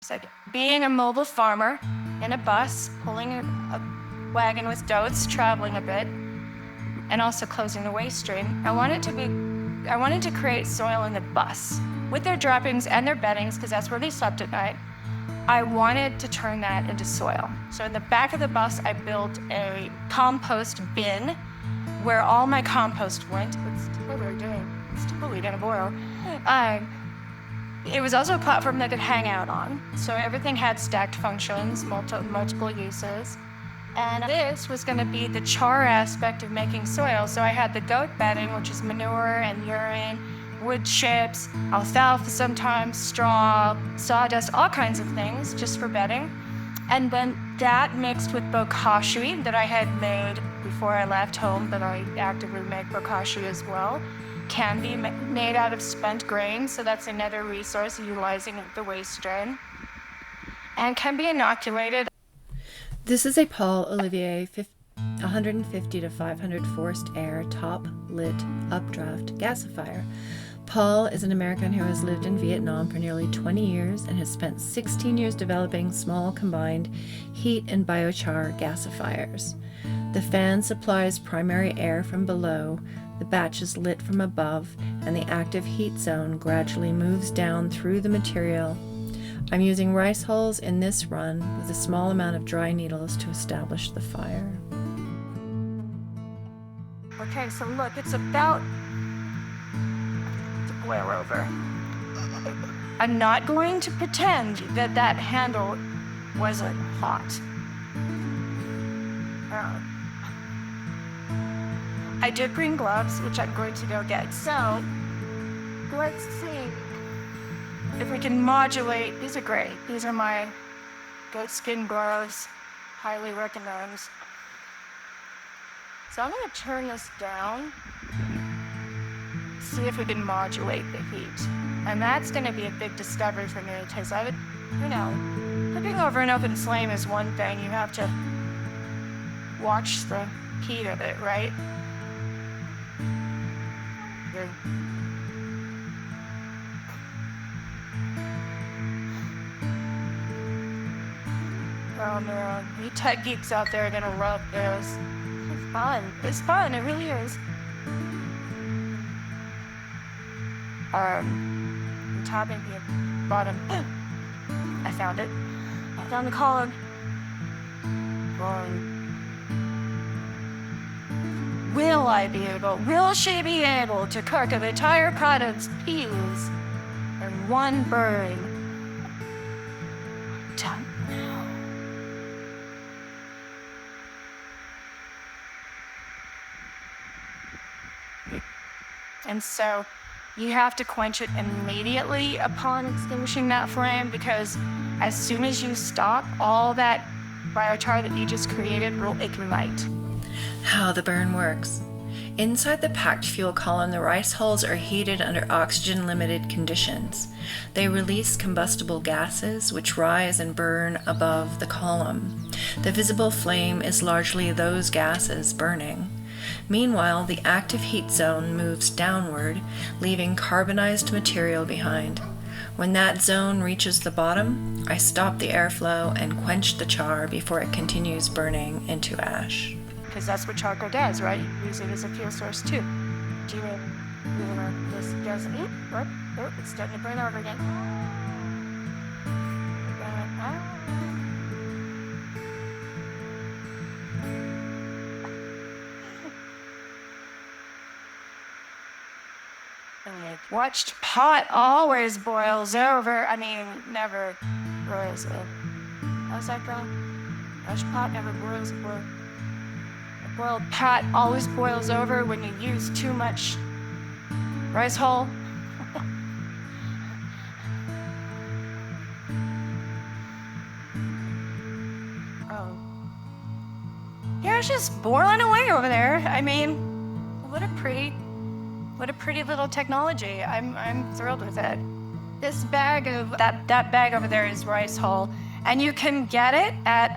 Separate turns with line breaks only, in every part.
It's like being a mobile farmer in a bus, pulling a wagon with goats, traveling a bit, and also closing the waste stream. I wanted to create soil in the bus with their droppings and their beddings, because that's where they slept at night. I wanted to turn that into soil. So in the back of the bus, I built a compost bin where all my compost went. It's totally gonna boil. It was also a platform that I could hang out on. So everything had stacked functions, multiple uses. And this was gonna be the char aspect of making soil. So I had the goat bedding, which is manure and urine, wood chips, alfalfa sometimes, straw, sawdust, all kinds of things just for bedding. And then that mixed with bokashi that I had made before I left home, but I actively make bokashi as well. Can be made out of spent grain, so that's another resource utilizing the waste stream, and can be inoculated.
This is a Paul Olivier 150 to 500 forced air top lit updraft gasifier. Paul is an American who has lived in Vietnam for nearly 20 years and has spent 16 years developing small combined heat and biochar gasifiers. The fan supplies primary air from below, the batch is lit from above, and the active heat zone gradually moves down through the material. I'm using rice hulls in this run with a small amount of dry needles to establish the fire.
Okay, so look, it's about to boil over. I'm not going to pretend that that handle wasn't hot. I did bring gloves, which I'm going to go get. So, let's see if we can modulate. These are great. These are my goat skin gloves. Highly recommend. So I'm going to turn this down, see if we can modulate the heat. And that's going to be a big discovery for me, because I would, cooking over an open flame is one thing. You have to watch the heat of it, right? Oh man, you tech geeks out there are gonna love this. It's fun. It's fun. It really is. Top and bottom. I found it. I found the column. Will she be able to cook an entire pot of peas in one burn? Done. And so you have to quench it immediately upon extinguishing that flame, because as soon as you stop, all that biochar that you just created will ignite.
How the burn works. Inside the packed fuel column, the rice hulls are heated under oxygen-limited conditions. They release combustible gases, which rise and burn above the column. The visible flame is largely those gases burning. Meanwhile, the active heat zone moves downward, leaving carbonized material behind. When that zone reaches the bottom, I stop the airflow and quench the char before it continues burning into ash.
Because that's what charcoal does, right? You use it as a fuel source too. Do you know this doesn't eat? Oh, it's starting to burn over again. Watched pot always boils over. I mean, never boils over. How's that go? Watched pot never boils over. A boiled pot always boils over when you use too much rice hull. Oh. Yeah, it's just boiling away over there. I mean, what a pretty little technology. I'm thrilled with it. This bag of that bag over there is rice hull, and you can get it at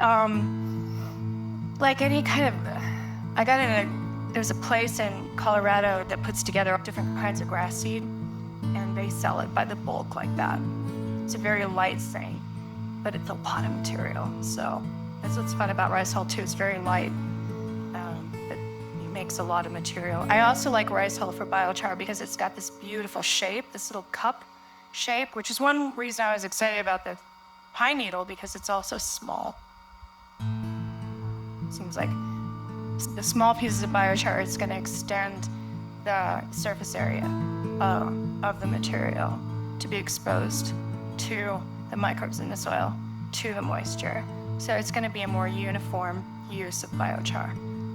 like any kind of. I got it there's a place in Colorado that puts together different kinds of grass seed, and they sell it by the bulk like that. It's a very light thing. but it's a lot of material. So that's what's fun about rice hull too. It's very light, but it makes a lot of material. I also like rice hull for biochar because it's got this beautiful shape, this little cup shape, which is one reason I was excited about the pine needle, because it's also small. Seems like the small pieces of biochar is going to extend the surface area of the material to be exposed to the microbes in the soil, to the moisture. So it's going to be a more uniform use of biochar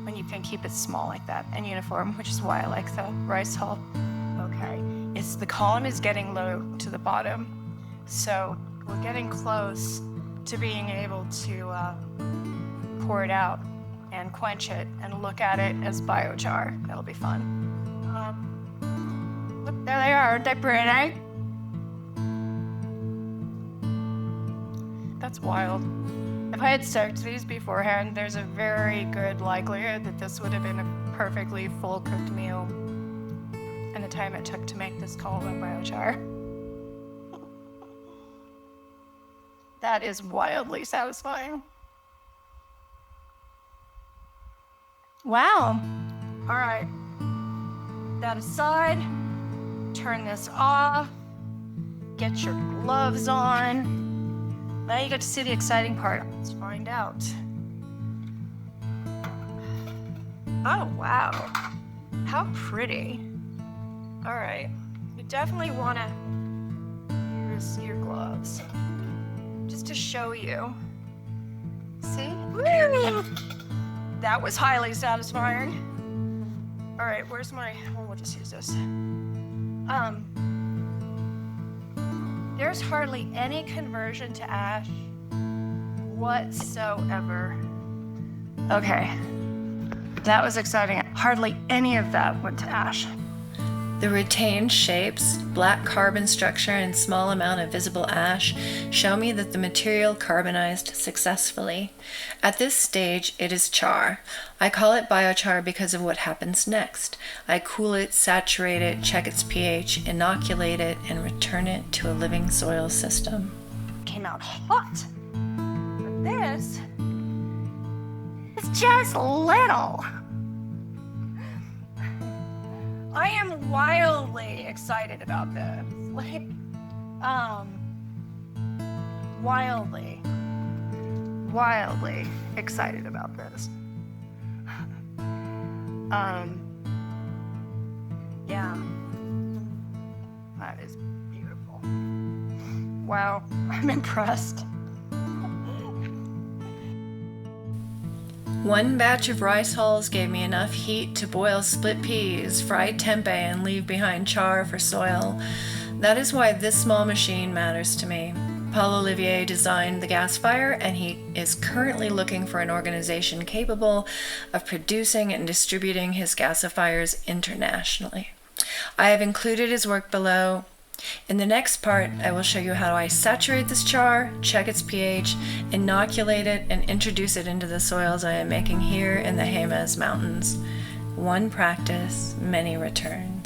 when you can keep it small like that and uniform, which is why I like the rice hull. Okay, the column is getting low to the bottom, so we're getting close to being able to pour it out and quench it and look at it as biochar. That'll be fun. Look, there they are. Aren't they pretty? That's wild. If I had soaked these beforehand, there's a very good likelihood that this would have been a perfectly full cooked meal in the time it took to make this column of biochar. That is wildly satisfying. Wow. All right. That aside, turn this off, get your gloves on. Now you get to see the exciting part. Let's find out. Oh, wow. How pretty. All right. You definitely want to use your gloves just to show you. See? Woo! That was highly satisfying. All right, where's my, we'll just use this. There's hardly any conversion to ash whatsoever. Okay, that was exciting. Hardly any of that went to ash.
The retained shapes, black carbon structure, and small amount of visible ash show me that the material carbonized successfully. At this stage, it is char. I call it biochar because of what happens next. I cool it, saturate it, check its pH, inoculate it, and return it to a living soil system.
Came out hot. But this is just little. I am wildly excited about this. Like, wildly excited about this. Yeah. That is beautiful. Wow, I'm impressed.
One batch of rice hulls gave me enough heat to boil split peas, fry tempeh, and leave behind char for soil. That is why this small machine matters to me. Paul Olivier designed the gasifier, and he is currently looking for an organization capable of producing and distributing his gasifiers internationally. I have included his work below. In the next part, I will show you how I saturate this char, check its pH, inoculate it, and introduce it into the soils I am making here in the Jemez Mountains. One practice, many returns.